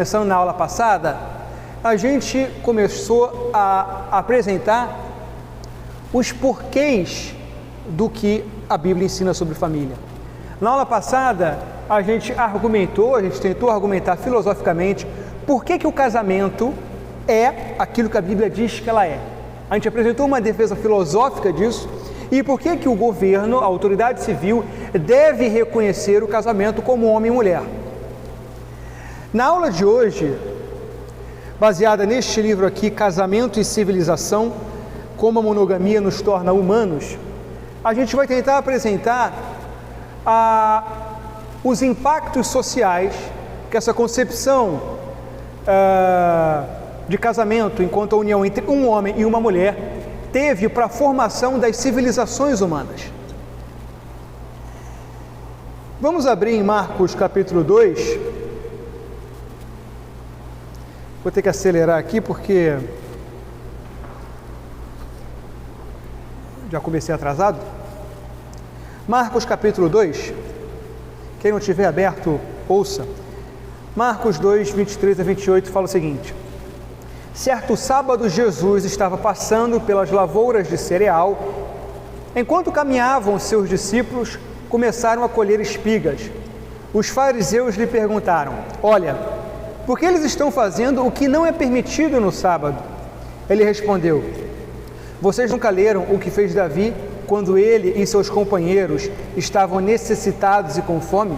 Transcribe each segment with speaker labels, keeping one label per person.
Speaker 1: começando na aula passada, a gente começou a apresentar os porquês do que a Bíblia ensina sobre família. Na aula passada, a gente tentou argumentar filosoficamente por que o casamento é aquilo que a Bíblia diz que ela é. A gente apresentou uma defesa filosófica disso e por que o governo, a autoridade civil, deve reconhecer o casamento como homem e mulher. Na aula de hoje, baseada neste livro aqui, Casamento e Civilização, como a monogamia nos torna humanos, a gente vai tentar apresentar os impactos sociais que essa concepção de casamento enquanto a união entre um homem e uma mulher teve para a formação das civilizações humanas. Vamos abrir em Marcos capítulo 2. Vou ter que acelerar aqui porque já comecei atrasado. Marcos capítulo 2. Quem não tiver aberto, ouça. Marcos 2, 23 a 28 fala o seguinte: certo sábado, Jesus estava passando pelas lavouras de cereal. Enquanto caminhavam, seus discípulos começaram a colher espigas. Os fariseus lhe perguntaram: olha, por que eles estão fazendo o que não é permitido no sábado? Ele respondeu: vocês nunca leram o que fez Davi quando ele e seus companheiros estavam necessitados e com fome?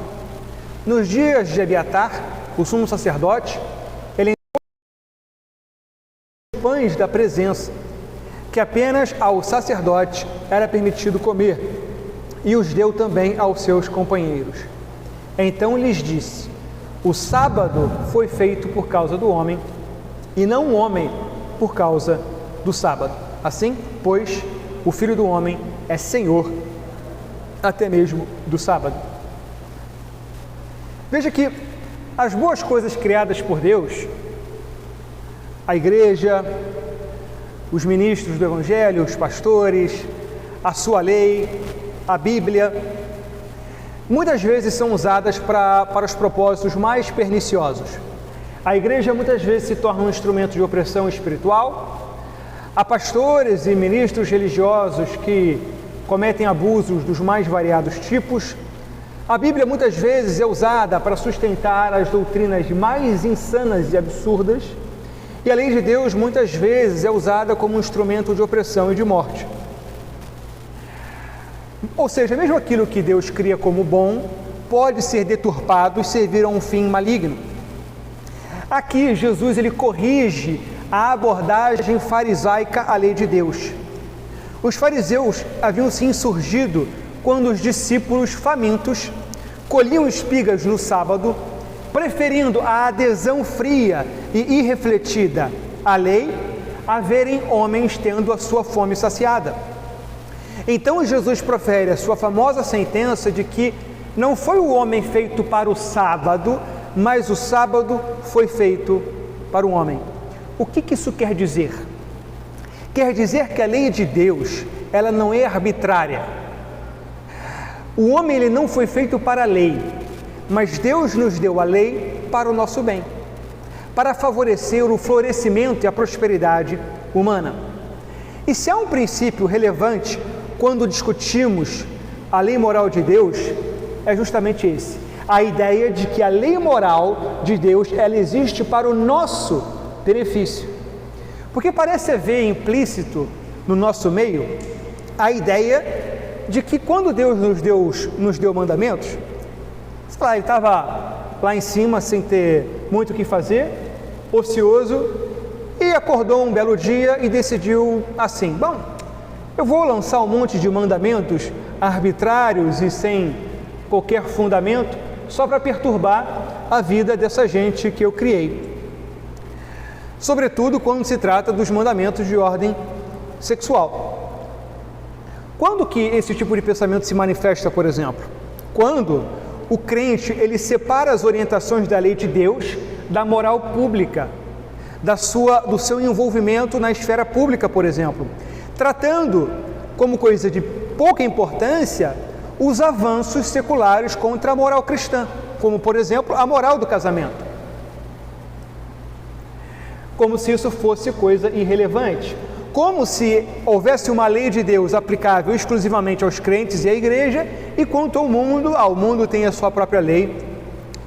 Speaker 1: Nos dias de Abiatar, o sumo sacerdote, ele entregou os pães da presença, que apenas ao sacerdote era permitido comer, e os deu também aos seus companheiros. Então lhes disse: o sábado foi feito por causa do homem, e não o homem por causa do sábado. Assim, pois, o Filho do Homem é Senhor até mesmo do sábado. Veja que as boas coisas criadas por Deus, a igreja, os ministros do Evangelho, os pastores, a sua lei, a Bíblia, muitas vezes são usadas para os propósitos mais perniciosos. A igreja muitas vezes se torna um instrumento de opressão espiritual. Há pastores e ministros religiosos que cometem abusos dos mais variados tipos. A Bíblia muitas vezes é usada para sustentar as doutrinas mais insanas e absurdas. E a lei de Deus muitas vezes é usada como um instrumento de opressão e de morte. Ou seja, mesmo aquilo que Deus cria como bom pode ser deturpado e servir a um fim maligno. Aqui Jesus ele corrige a abordagem farisaica à lei de Deus. Os fariseus haviam se insurgido quando os discípulos famintos colhiam espigas no sábado, preferindo a adesão fria e irrefletida à lei a verem homens tendo a sua fome saciada. Então Jesus profere a sua famosa sentença de que não foi o homem feito para o sábado, mas o sábado foi feito para o homem. O que isso quer dizer? Quer dizer que a lei de Deus, ela não é arbitrária. O homem ele não foi feito para a lei, mas Deus nos deu a lei para o nosso bem, para favorecer o florescimento e a prosperidade humana. E se há um princípio relevante quando discutimos a lei moral de Deus, é justamente esse: a ideia de que a lei moral de Deus, ela existe para o nosso benefício. Porque parece haver implícito no nosso meio a ideia de que quando Deus nos deu mandamentos, sei lá, ele estava lá em cima sem ter muito o que fazer, ocioso, e acordou um belo dia e decidiu assim: bom, eu vou lançar um monte de mandamentos arbitrários e sem qualquer fundamento, só para perturbar a vida dessa gente que eu criei. Sobretudo quando se trata dos mandamentos de ordem sexual. Quando que esse tipo de pensamento se manifesta, por exemplo? Quando o crente ele separa as orientações da lei de Deus da moral pública, do seu envolvimento na esfera pública, por exemplo, tratando como coisa de pouca importância os avanços seculares contra a moral cristã, como, por exemplo, a moral do casamento. como se isso fosse coisa irrelevante, como se houvesse uma lei de Deus aplicável exclusivamente aos crentes e à igreja, e quanto ao mundo tem a sua própria lei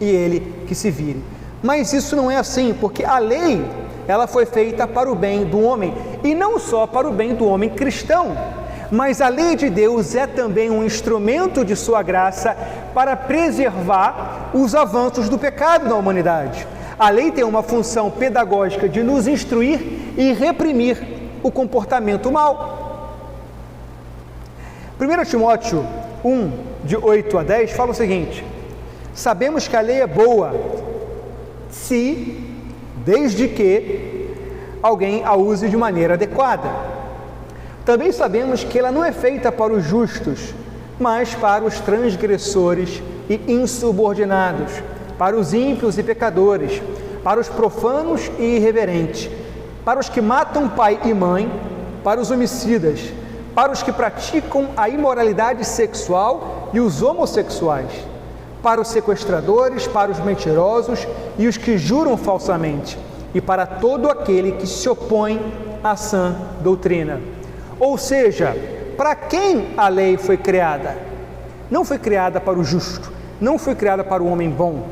Speaker 1: e ele que se vire. Mas isso não é assim, porque a lei, ela foi feita para o bem do homem, e não só para o bem do homem cristão, mas a lei de Deus é também um instrumento de sua graça para preservar os avanços do pecado na humanidade. A lei tem uma função pedagógica de nos instruir e reprimir o comportamento mau. 1 Timóteo 1, de 8 a 10, fala o seguinte: sabemos que a lei é boa, desde que alguém a use de maneira adequada. Também sabemos que ela não é feita para os justos, mas para os transgressores e insubordinados, para os ímpios e pecadores, para os profanos e irreverentes, para os que matam pai e mãe, para os homicidas, para os que praticam a imoralidade sexual e os homossexuais, para os sequestradores, para os mentirosos e os que juram falsamente, e para todo aquele que se opõe à sã doutrina. Ou seja, para quem a lei foi criada? Não foi criada para o justo, não foi criada para o homem bom,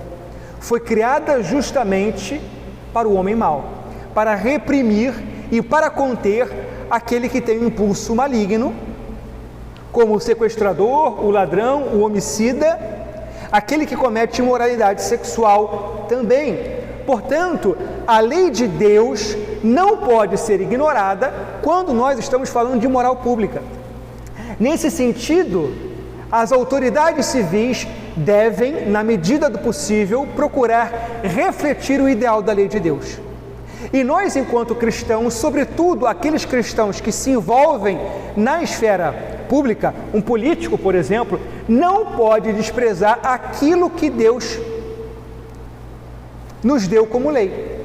Speaker 1: foi criada justamente para o homem mau, para reprimir e para conter aquele que tem um impulso maligno, como o sequestrador, o ladrão, o homicida, aquele que comete imoralidade sexual também. Portanto, a lei de Deus não pode ser ignorada quando nós estamos falando de moral pública. Nesse sentido, as autoridades civis devem, na medida do possível, procurar refletir o ideal da lei de Deus. E nós, enquanto cristãos, sobretudo aqueles cristãos que se envolvem na esfera pública, um político, por exemplo, não pode desprezar aquilo que Deus nos deu como lei.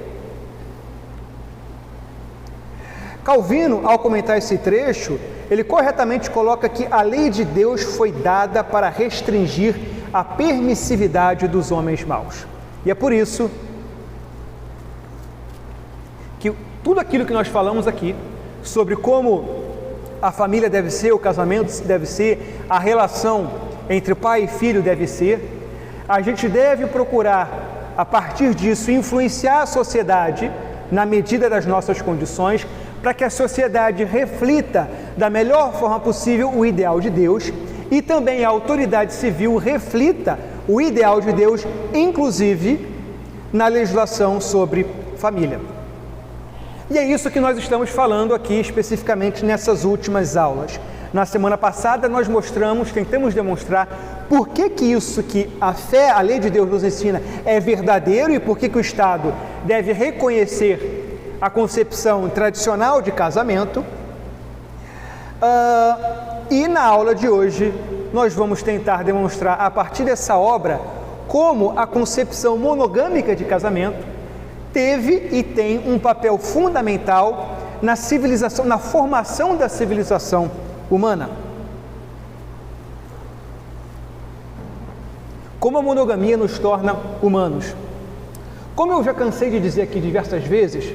Speaker 1: Calvino, ao comentar esse trecho, ele corretamente coloca que a lei de Deus foi dada para restringir a permissividade dos homens maus. E é por isso que tudo aquilo que nós falamos aqui, sobre como a família deve ser, o casamento deve ser, a relação entre pai e filho deve ser, a gente deve procurar, a partir disso, influenciar a sociedade na medida das nossas condições, para que a sociedade reflita da melhor forma possível o ideal de Deus e também a autoridade civil reflita o ideal de Deus, inclusive na legislação sobre família. E é isso que nós estamos falando aqui especificamente nessas últimas aulas. Na semana passada nós tentamos demonstrar por que isso que a fé, a lei de Deus nos ensina é verdadeiro e por que o Estado deve reconhecer a concepção tradicional de casamento. E na aula de hoje nós vamos tentar demonstrar a partir dessa obra como a concepção monogâmica de casamento teve e tem um papel fundamental na civilização, na formação da civilização humana. Como a monogamia nos torna humanos. Como eu já cansei de dizer aqui diversas vezes,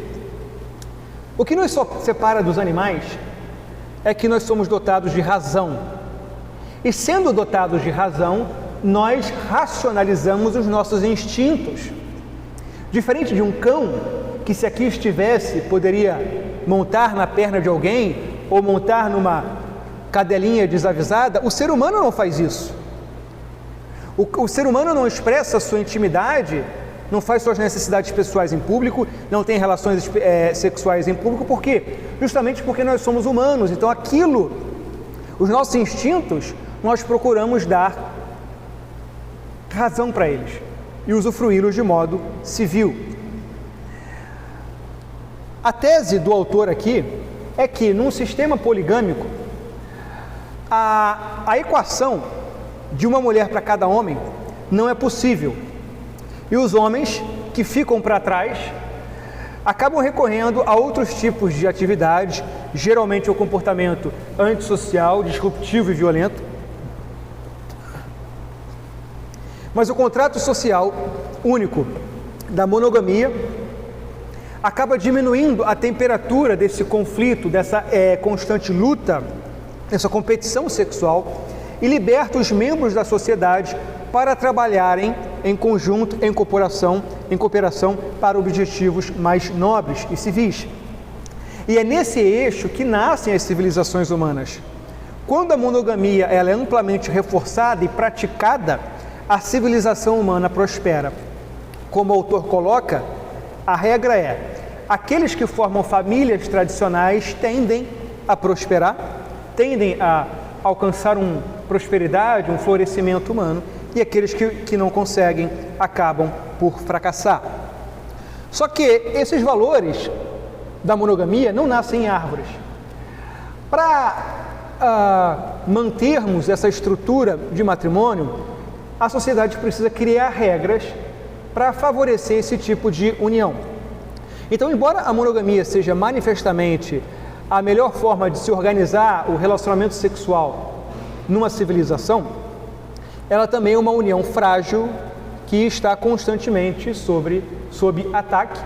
Speaker 1: o que nos separa dos animais é que nós somos dotados de razão. E sendo dotados de razão, nós racionalizamos os nossos instintos. Diferente de um cão, que se aqui estivesse, poderia montar na perna de alguém ou montar numa cadelinha desavisada, o ser humano não faz isso. O ser humano não expressa a sua intimidade, não faz suas necessidades pessoais em público, não tem relações sexuais em público. Por quê? Justamente porque nós somos humanos. Então os nossos instintos, nós procuramos dar razão para eles e usufruí-los de modo civil. A tese do autor aqui é que num sistema poligâmico, a equação de uma mulher para cada homem não é possível. E os homens que ficam para trás acabam recorrendo a outros tipos de atividades, geralmente o comportamento antissocial, disruptivo e violento. Mas o contrato social único da monogamia acaba diminuindo a temperatura desse conflito, dessa constante luta, dessa competição sexual, e liberta os membros da sociedade para trabalharem em conjunto, em cooperação para objetivos mais nobres e civis. E é nesse eixo que nascem as civilizações humanas. Quando a monogamia ela é amplamente reforçada e praticada, a civilização humana prospera. Como o autor coloca, a regra é: aqueles que formam famílias tradicionais tendem a prosperar, tendem a alcançar uma prosperidade, um florescimento humano, e aqueles que não conseguem acabam por fracassar. Só que esses valores da monogamia não nascem em árvores. Para mantermos essa estrutura de matrimônio, a sociedade precisa criar regras para favorecer esse tipo de união. Então, embora a monogamia seja manifestamente a melhor forma de se organizar o relacionamento sexual numa civilização, ela também é uma união frágil que está constantemente sob ataque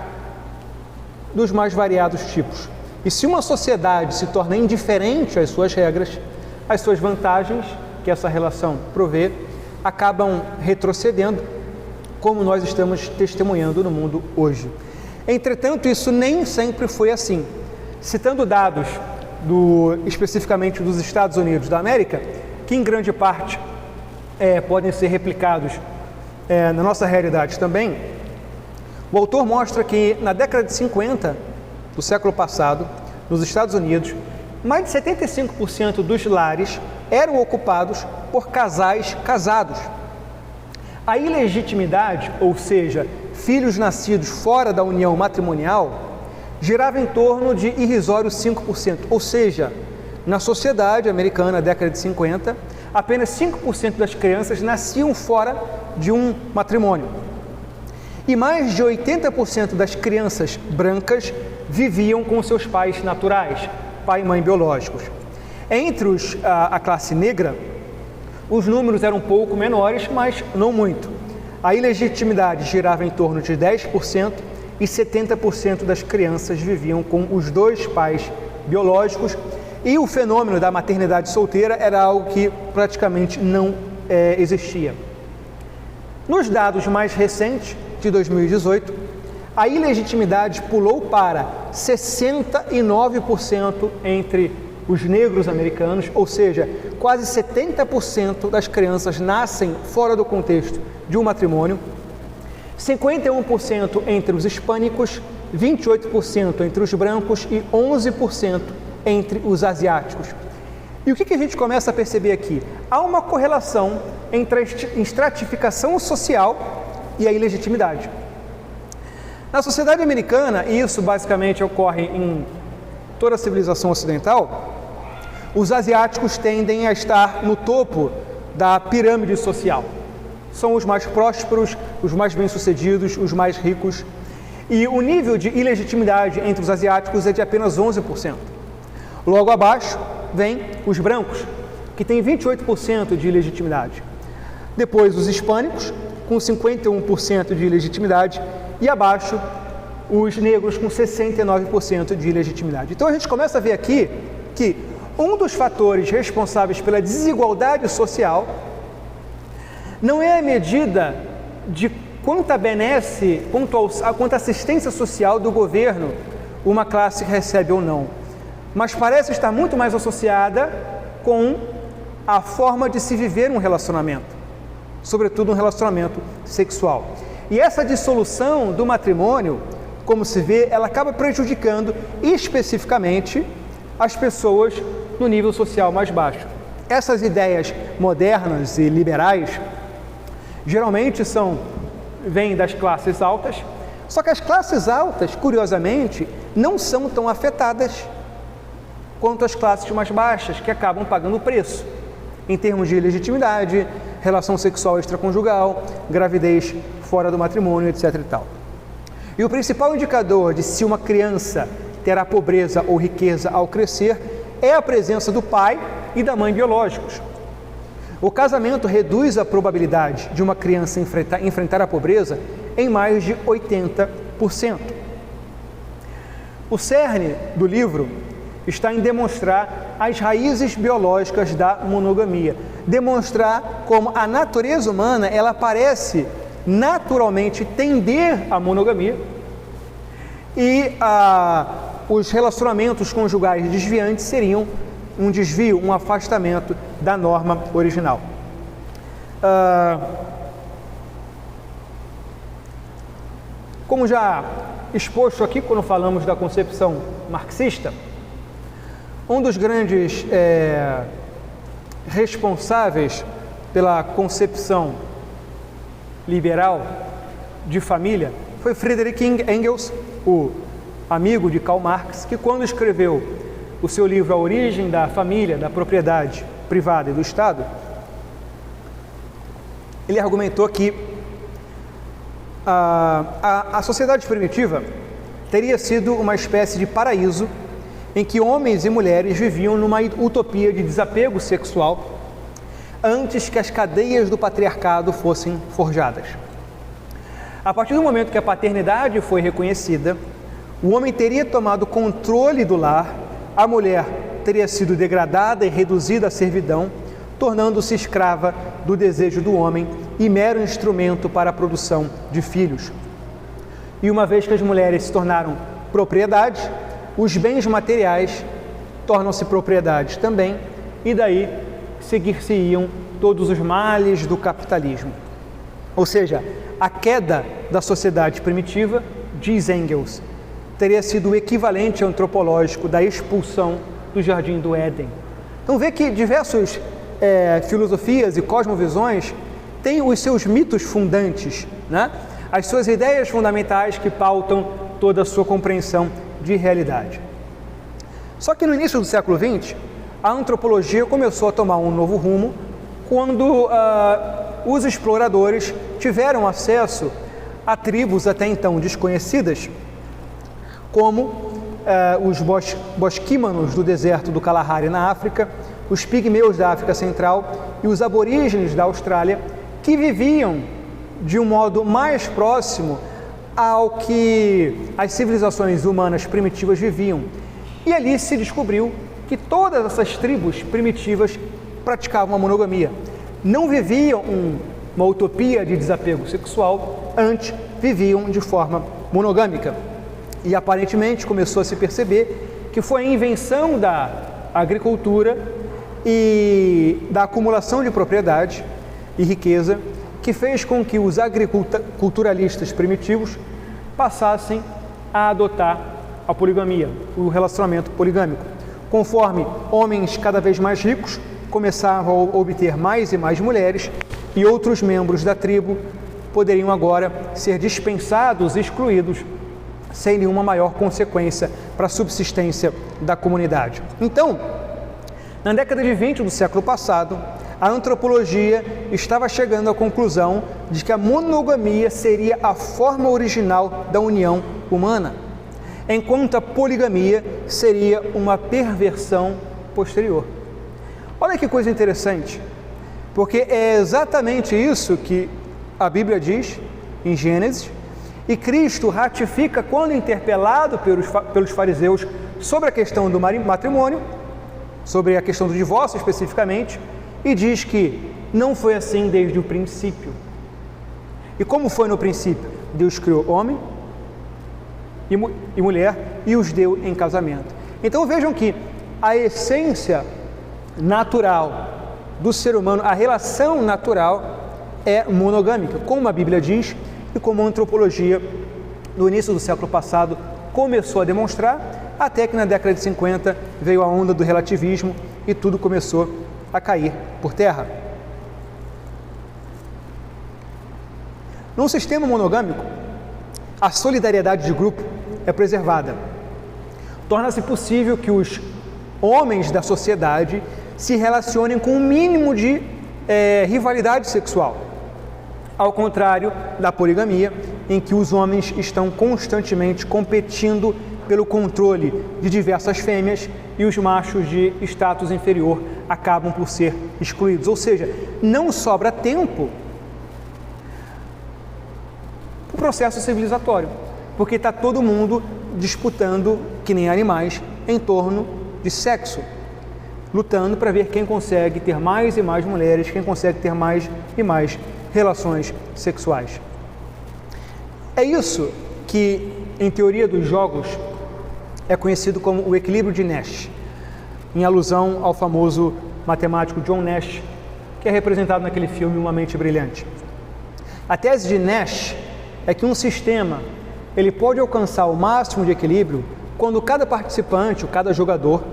Speaker 1: dos mais variados tipos. E se uma sociedade se torna indiferente às suas regras, as suas vantagens que essa relação provê acabam retrocedendo, como nós estamos testemunhando no mundo hoje. Entretanto, isso nem sempre foi assim. Citando dados especificamente dos Estados Unidos da América, que em grande parte podem ser replicados na nossa realidade também, o autor mostra que na década de 50 do século passado, nos Estados Unidos, mais de 75% dos lares eram ocupados por casais casados. A ilegitimidade, ou seja, filhos nascidos fora da união matrimonial, girava em torno de irrisórios 5%, ou seja, na sociedade americana, na década de 50, apenas 5% das crianças nasciam fora de um matrimônio. E mais de 80% das crianças brancas viviam com seus pais naturais, pai e mãe biológicos. Entre a classe negra, os números eram um pouco menores, mas não muito. A ilegitimidade girava em torno de 10% e 70% das crianças viviam com os dois pais biológicos, e o fenômeno da maternidade solteira era algo que praticamente não existia. Nos dados mais recentes, de 2018, a ilegitimidade pulou para 69% entre os negros americanos, ou seja, quase 70% das crianças nascem fora do contexto de um matrimônio, 51% entre os hispânicos, 28% entre os brancos e 11% entre os asiáticos. E o que a gente começa a perceber aqui? Há uma correlação entre a estratificação social e a ilegitimidade. Na sociedade americana, e isso basicamente ocorre em toda a civilização ocidental, os asiáticos tendem a estar no topo da pirâmide social. São os mais prósperos, os mais bem-sucedidos, os mais ricos. E o nível de ilegitimidade entre os asiáticos é de apenas 11%. Logo abaixo vem os brancos, que têm 28% de ilegitimidade. Depois os hispânicos, com 51% de ilegitimidade, e abaixo os negros com 69% de ilegitimidade. Então a gente começa a ver aqui que um dos fatores responsáveis pela desigualdade social não é a medida de quanta benesse, quanta assistência social do governo uma classe recebe ou não, mas parece estar muito mais associada com a forma de se viver um relacionamento, sobretudo um relacionamento sexual. E essa dissolução do matrimônio, como se vê, ela acaba prejudicando especificamente as pessoas no nível social mais baixo. Essas ideias modernas e liberais geralmente vêm das classes altas, só que as classes altas, curiosamente, não são tão afetadas quanto as classes mais baixas, que acabam pagando o preço em termos de legitimidade, relação sexual extraconjugal, gravidez fora do matrimônio, etc. e tal. E o principal indicador de se uma criança terá pobreza ou riqueza ao crescer é a presença do pai e da mãe biológicos. O casamento reduz a probabilidade de uma criança enfrentar a pobreza em mais de 80%. O cerne do livro está em demonstrar as raízes biológicas da monogamia, demonstrar como a natureza humana ela parece naturalmente tender à monogamia e os relacionamentos conjugais desviantes seriam um desvio, um afastamento da norma original. Como já exposto aqui quando falamos da concepção marxista, um dos grandes responsáveis pela concepção liberal de família foi Friedrich Engels, o amigo de Karl Marx, que quando escreveu o seu livro A Origem da Família, da Propriedade Privada e do Estado, ele argumentou que a sociedade primitiva teria sido uma espécie de paraíso em que homens e mulheres viviam numa utopia de desapego sexual antes que as cadeias do patriarcado fossem forjadas. A partir do momento que a paternidade foi reconhecida, o homem teria tomado controle do lar, a mulher teria sido degradada e reduzida à servidão, tornando-se escrava do desejo do homem e mero instrumento para a produção de filhos. E uma vez que as mulheres se tornaram propriedade, os bens materiais tornam-se propriedades também, e daí seguir-se-iam todos os males do capitalismo. Ou seja, a queda da sociedade primitiva, diz Engels, teria sido o equivalente antropológico da expulsão do Jardim do Éden. Então vê que diversas filosofias e cosmovisões têm os seus mitos fundantes, né? As suas ideias fundamentais que pautam toda a sua compreensão de realidade. Só que no início do século XX, a antropologia começou a tomar um novo rumo quando os exploradores tiveram acesso a tribos até então desconhecidas, como os bosquímanos do deserto do Kalahari na África, os pigmeus da África Central e os aborígenes da Austrália, que viviam de um modo mais próximo ao que as civilizações humanas primitivas viviam. E ali se descobriu que todas essas tribos primitivas praticavam a monogamia. Não viviam uma utopia de desapego sexual, antes viviam de forma monogâmica. E aparentemente começou a se perceber que foi a invenção da agricultura e da acumulação de propriedade e riqueza que fez com que os agriculturalistas primitivos passassem a adotar a poligamia, o relacionamento poligâmico. Conforme homens cada vez mais ricos começavam a obter mais e mais mulheres, e outros membros da tribo poderiam agora ser dispensados e excluídos sem nenhuma maior consequência para a subsistência da comunidade. Então, na década de 20 do século passado, a antropologia estava chegando à conclusão de que a monogamia seria a forma original da união humana, enquanto a poligamia seria uma perversão posterior. Olha que coisa interessante, porque é exatamente isso que a Bíblia diz em Gênesis, e Cristo ratifica quando interpelado pelos fariseus sobre a questão do matrimônio, sobre a questão do divórcio especificamente, e diz que não foi assim desde o princípio. E como foi no princípio? Deus criou homem e mulher e os deu em casamento. Então vejam que a essência natural do ser humano, a relação natural é monogâmica, como a Bíblia diz e como a antropologia no início do século passado começou a demonstrar, até que na década de 50 veio a onda do relativismo e tudo começou a cair por terra. Num sistema monogâmico, a solidariedade de grupo é preservada. Torna-se possível que os homens da sociedade se relacionem com um mínimo de rivalidade sexual, ao contrário da poligamia, em que os homens estão constantemente competindo pelo controle de diversas fêmeas e os machos de status inferior acabam por ser excluídos. Ou seja, não sobra tempo para o processo civilizatório, porque está todo mundo disputando, que nem animais, em torno de sexo, lutando para ver quem consegue ter mais e mais mulheres, quem consegue ter mais e mais relações sexuais. É isso que, em teoria dos jogos, é conhecido como o equilíbrio de Nash, em alusão ao famoso matemático John Nash, que é representado naquele filme Uma Mente Brilhante. A tese de Nash é que um sistema ele pode alcançar o máximo de equilíbrio quando cada participante, ou cada jogador,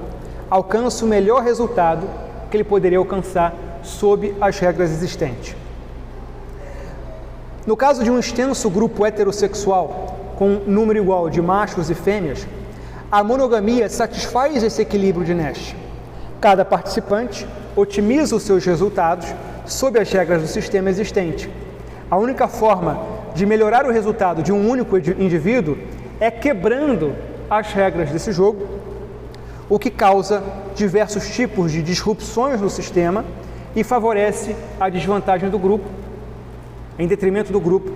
Speaker 1: alcança o melhor resultado que ele poderia alcançar sob as regras existentes. No caso de um extenso grupo heterossexual com um número igual de machos e fêmeas, a monogamia satisfaz esse equilíbrio de Nash. Cada participante otimiza os seus resultados sob as regras do sistema existente. A única forma de melhorar o resultado de um único indivíduo é quebrando as regras desse jogo, o que causa diversos tipos de disrupções no sistema e favorece a desvantagem do grupo, em detrimento do grupo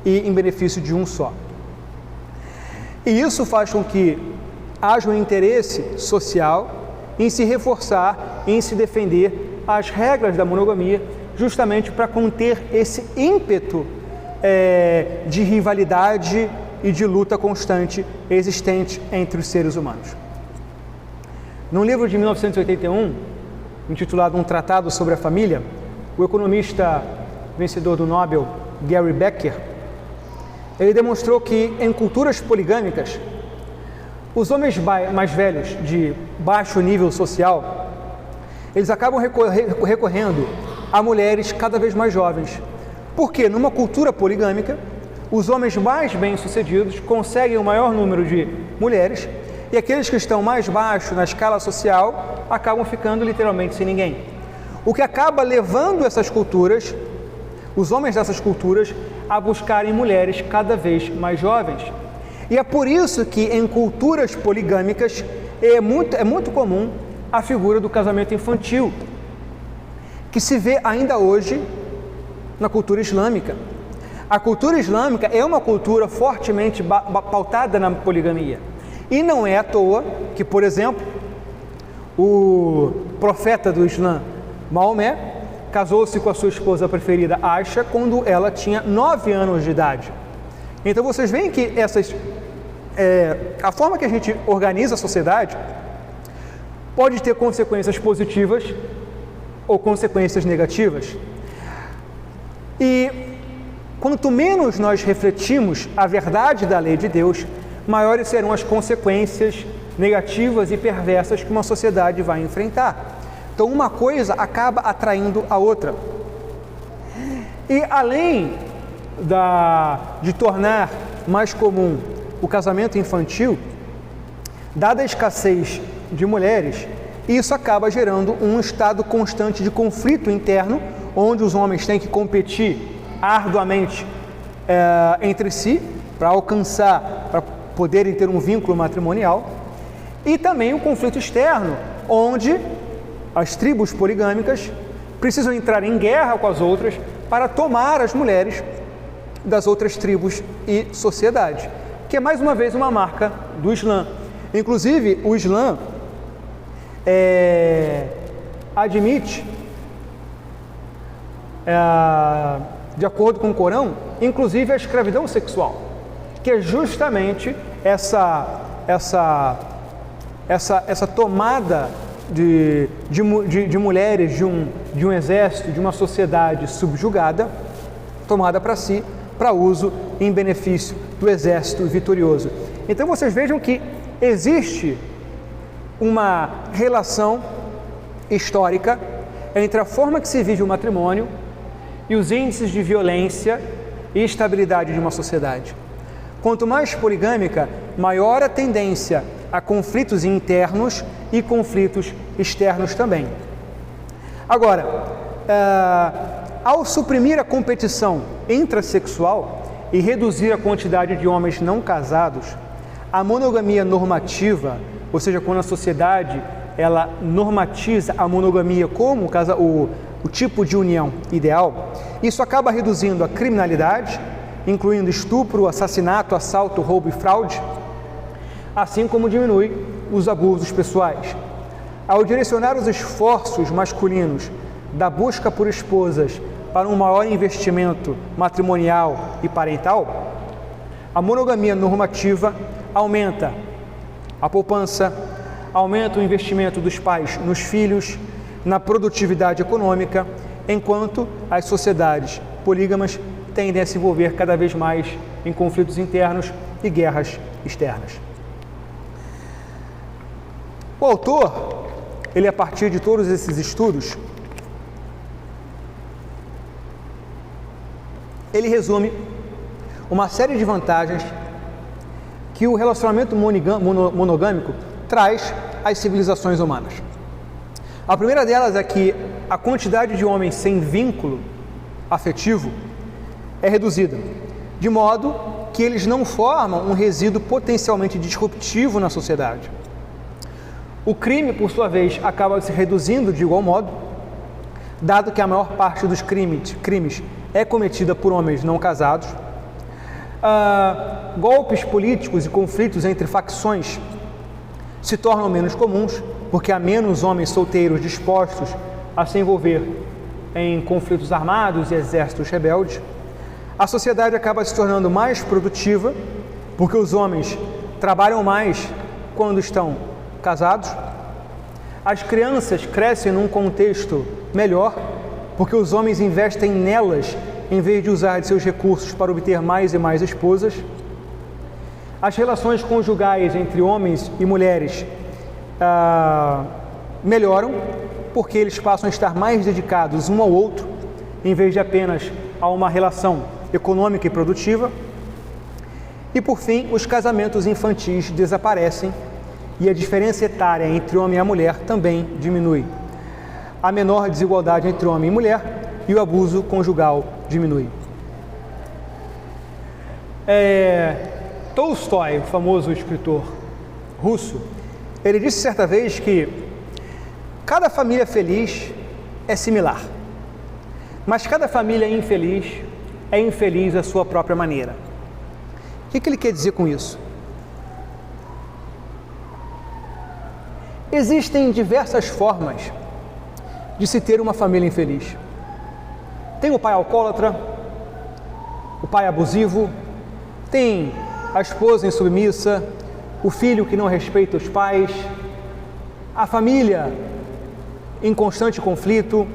Speaker 1: e em benefício de um só. E isso faz com que haja um interesse social em se reforçar, em se defender as regras da monogamia, justamente para conter esse ímpeto de rivalidade e de luta constante existente entre os seres humanos. Num livro de 1981, intitulado Um Tratado sobre a Família, o economista vencedor do Nobel, Gary Becker, ele demonstrou que em culturas poligâmicas, os homens mais velhos de baixo nível social, eles acabam recorrendo a mulheres cada vez mais jovens. Porque numa cultura poligâmica, os homens mais bem-sucedidos conseguem o maior número de mulheres e aqueles que estão mais baixo na escala social acabam ficando literalmente sem ninguém. O que acaba levando essas culturas, os homens dessas culturas, a buscarem mulheres cada vez mais jovens. E é por isso que em culturas poligâmicas é muito comum a figura do casamento infantil, que se vê ainda hoje na cultura islâmica. A cultura islâmica é uma cultura fortemente pautada na poligamia. E não é à toa que, por exemplo, o profeta do Islã, Maomé, casou-se com a sua esposa preferida, Aisha, quando ela tinha 9 anos de idade. Então vocês veem que a forma que a gente organiza a sociedade pode ter consequências positivas ou consequências negativas. E quanto menos nós refletimos a verdade da lei de Deus, maiores serão as consequências negativas e perversas que uma sociedade vai enfrentar. Então uma coisa acaba atraindo a outra. E além de tornar mais comum o casamento infantil, dada a escassez de mulheres, isso acaba gerando um estado constante de conflito interno, onde os homens têm que competir arduamente entre si para poderem ter um vínculo matrimonial, e também o conflito externo, onde as tribos poligâmicas precisam entrar em guerra com as outras para tomar as mulheres das outras tribos e sociedades, que é mais uma vez uma marca do Islã. Inclusive, o Islã admite, de acordo com o Corão, inclusive a escravidão sexual, que é justamente essa tomada de mulheres de um exército, de uma sociedade subjugada, tomada para si, para uso em benefício do exército vitorioso. Então vocês vejam que existe uma relação histórica entre a forma que se vive o matrimônio e os índices de violência e estabilidade de uma sociedade. Quanto mais poligâmica, maior a tendência a conflitos internos e conflitos externos também. Agora, ao suprimir a competição intrasexual e reduzir a quantidade de homens não casados, a monogamia normativa, ou seja, quando a sociedade ela normatiza a monogamia como o tipo de união ideal, isso acaba reduzindo a criminalidade, incluindo estupro, assassinato, assalto, roubo e fraude, assim como diminui os abusos pessoais. Ao direcionar os esforços masculinos da busca por esposas para um maior investimento matrimonial e parental, a monogamia normativa aumenta a poupança, aumenta o investimento dos pais nos filhos, na produtividade econômica, enquanto as sociedades polígamas tendem a se envolver cada vez mais em conflitos internos e guerras externas. O autor, ele a partir de todos esses estudos, ele resume uma série de vantagens que o relacionamento monogâmico traz às civilizações humanas. A primeira delas é que a quantidade de homens sem vínculo afetivo é reduzida, de modo que eles não formam um resíduo potencialmente disruptivo na sociedade. O crime, por sua vez, acaba se reduzindo de igual modo, dado que a maior parte dos crimes é cometida por homens não casados. Golpes políticos e conflitos entre facções se tornam menos comuns, porque há menos homens solteiros dispostos a se envolver em conflitos armados e exércitos rebeldes. A sociedade acaba se tornando mais produtiva, porque os homens trabalham mais quando estão casados. As crianças crescem num contexto melhor, porque os homens investem nelas em vez de usar de seus recursos para obter mais e mais esposas. As relações conjugais entre homens e mulheres melhoram, porque eles passam a estar mais dedicados um ao outro, em vez de apenas a uma relação econômica e produtiva. E, por fim, os casamentos infantis desaparecem e a diferença etária entre o homem e a mulher também diminui. A menor desigualdade entre homem e mulher e o abuso conjugal diminui. Tolstói, o famoso escritor russo, ele disse certa vez que cada família feliz é similar, mas cada família infeliz é infeliz à sua própria maneira. O que ele quer dizer com isso? Existem diversas formas de se ter uma família infeliz. Tem o pai alcoólatra, o pai abusivo, tem a esposa insubmissa, o filho que não respeita os pais, a família em constante conflito.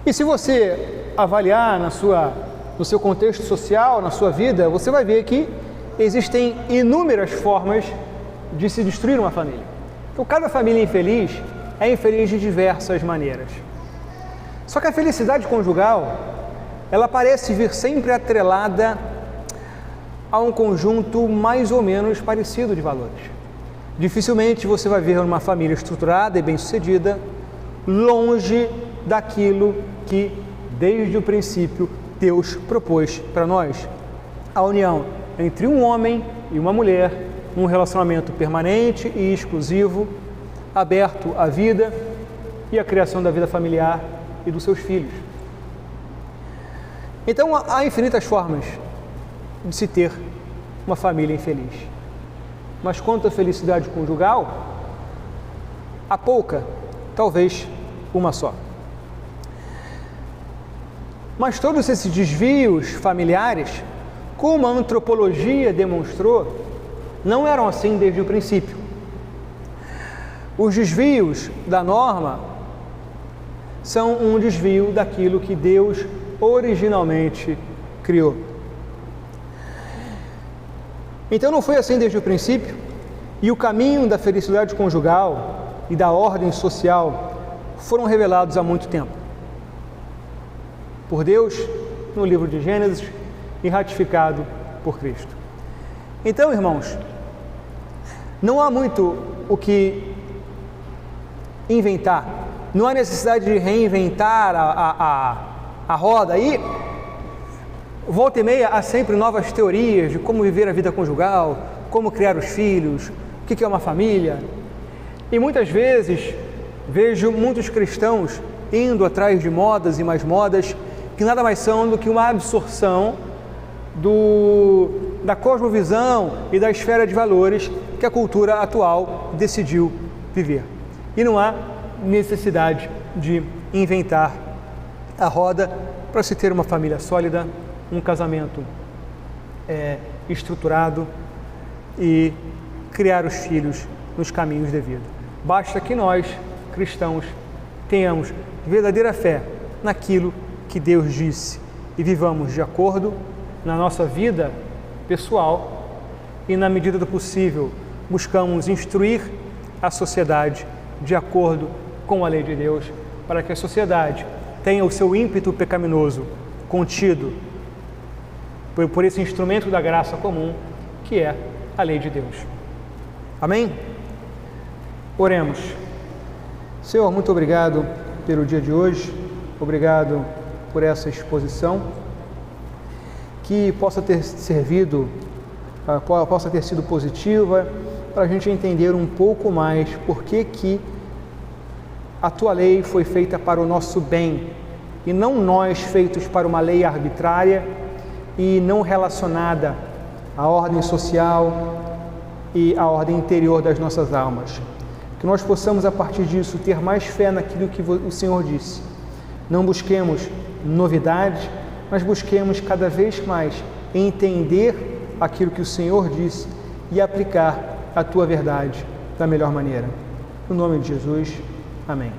Speaker 1: E se você avaliar no seu contexto social, na sua vida, você vai ver que existem inúmeras formas de se destruir uma família. Então, cada família infeliz é infeliz de diversas maneiras. Só que a felicidade conjugal, ela parece vir sempre atrelada a um conjunto mais ou menos parecido de valores. Dificilmente você vai ver uma família estruturada e bem-sucedida longe daquilo que, desde o princípio, Deus propôs para nós. A união entre um homem e uma mulher, um relacionamento permanente e exclusivo, aberto à vida e à criação da vida familiar e dos seus filhos. Então, há infinitas formas de se ter uma família infeliz. Mas quanto à felicidade conjugal, há pouca, talvez uma só. Mas todos esses desvios familiares, como a antropologia demonstrou, não eram assim desde o princípio. Os desvios da norma são um desvio daquilo que Deus originalmente criou. Então não foi assim desde o princípio, e o caminho da felicidade conjugal e da ordem social foram revelados há muito tempo por Deus no livro de Gênesis e ratificado por Cristo. Então, irmãos, não há muito o que inventar, não há necessidade de reinventar a roda. Aí, volta e meia, há sempre novas teorias de como viver a vida conjugal, como criar os filhos, o que é uma família. E muitas vezes vejo muitos cristãos indo atrás de modas e mais modas, que nada mais são do que uma absorção da cosmovisão e da esfera de valores que a cultura atual decidiu viver. E não há necessidade de inventar a roda para se ter uma família sólida, um casamento estruturado e criar os filhos nos caminhos devidos. Basta que nós, cristãos, tenhamos verdadeira fé naquilo que Deus disse e vivamos de acordo na nossa vida pessoal e, na medida do possível, buscamos instruir a sociedade de acordo com a lei de Deus, para que a sociedade tenha o seu ímpeto pecaminoso contido por esse instrumento da graça comum, que é a lei de Deus. Amém? Oremos. Senhor, muito obrigado pelo dia de hoje, obrigado por essa exposição, que possa ter servido, possa ter sido positiva, para a gente entender um pouco mais por que a Tua lei foi feita para o nosso bem, e não nós feitos para uma lei arbitrária e não relacionada à ordem social e à ordem interior das nossas almas. Que nós possamos, a partir disso, ter mais fé naquilo que o Senhor disse. Não busquemos novidades, mas busquemos cada vez mais entender aquilo que o Senhor disse e aplicar a Tua verdade da melhor maneira. No nome de Jesus, amém.